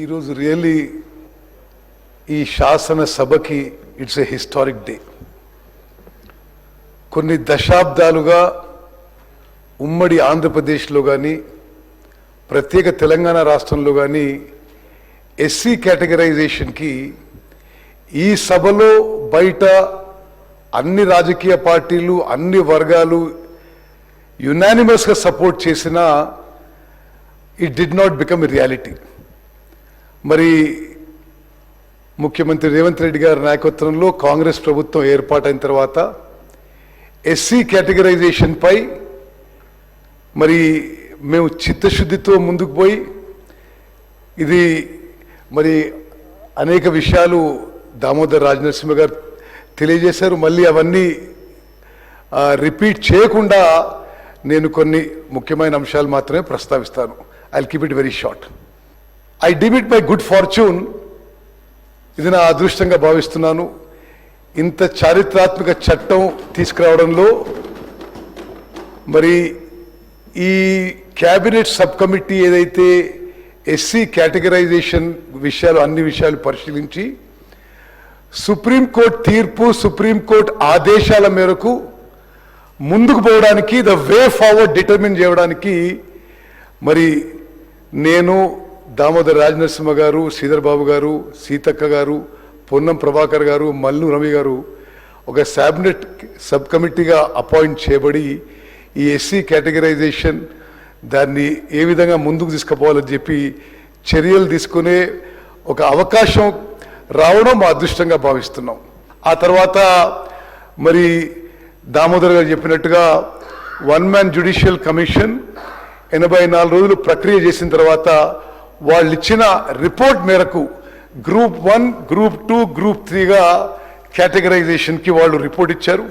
ఈరోజు రియల్లీ ఈ శాసనసభకి it's a historic day. కొన్ని దశాబ్దాలుగా ఉమ్మడి ఆంధ్రప్రదేశ్లో కానీ ప్రత్యేక తెలంగాణ రాష్ట్రంలో కానీ ఎస్సీ కేటగరైజేషన్కి ఈ సభలో బయట అన్ని రాజకీయ పార్టీలు అన్ని వర్గాలు యునానిమస్గా సపోర్ట్ చేసినా it did not become a reality. మరి ముఖ్యమంత్రి రేవంత్ రెడ్డి గారి నాయకత్వంలో కాంగ్రెస్ ప్రభుత్వం ఏర్పాటైన తర్వాత ఎస్సీ కేటగరైజేషన్పై మరి మేము చిత్తశుద్ధితో ముందుకు పోయి ఇది మరి అనేక విషయాలు దామోదర్ రాజనరసింహ గారు తెలియజేశారు. మళ్ళీ అవన్నీ రిపీట్ చేయకుండా నేను కొన్ని ముఖ్యమైన అంశాలు మాత్రమే ప్రస్తావిస్తాను. I keep it very short. I deem it by good fortune, ఇది నా అదృష్టంగా భావిస్తున్నాను. ఇంత చారిత్రాత్మక చట్టం తీసుకురావడంలో మరి ఈ క్యాబినెట్ సబ్ కమిటీ ఏదైతే ఎస్సీ కేటగరైజేషన్ విషయాలు అన్ని విషయాలు పరిశీలించి సుప్రీంకోర్టు తీర్పు సుప్రీంకోర్టు ఆదేశాల మేరకు ముందుకు పోవడానికి ద వే ఫార్వర్డ్ డిటర్మిన్ చేయడానికి మరి నేను దామోదర్ రాజనరసింహ గారు, శ్రీధర్ బాబు గారు, సీతక్క గారు, పొన్నం ప్రభాకర్ గారు, మల్లు రవి గారు ఒక క్యాబినెట్ సబ్ కమిటీగా అపాయింట్ చేయబడి ఈ ఎస్సీ కేటగరైజేషన్ దాన్ని ఏ విధంగా ముందుకు తీసుకుపోవాలని చెప్పి చర్యలు తీసుకునే ఒక అవకాశం రావడం మా అదృష్టంగా భావిస్తున్నాం. ఆ తర్వాత మరి దామోదర్ గారు చెప్పినట్టుగా 1 man జ్యుడిషియల్ కమిషన్ 84 రోజులు ప్రక్రియ చేసిన తర్వాత వాళ్ళు ఇచ్చిన రిపోర్ట్ మేరకు గ్రూప్ 1, గ్రూప్ 2, గ్రూప్ 3గా కేటగరైజేషన్కి వాళ్ళు రిపోర్ట్ ఇచ్చారు.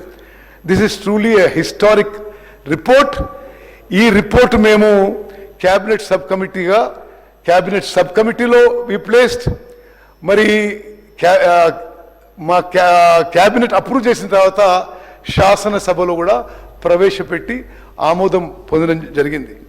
This is truly a historic report. ఈ రిపోర్ట్ మేము క్యాబినెట్ సబ్ కమిటీలో వి ప్లేస్డ్. మరి మా క్యాబినెట్ అప్రూవ్ చేసిన తర్వాత శాసనసభలో కూడా ప్రవేశపెట్టి ఆమోదం పొందడం జరిగింది.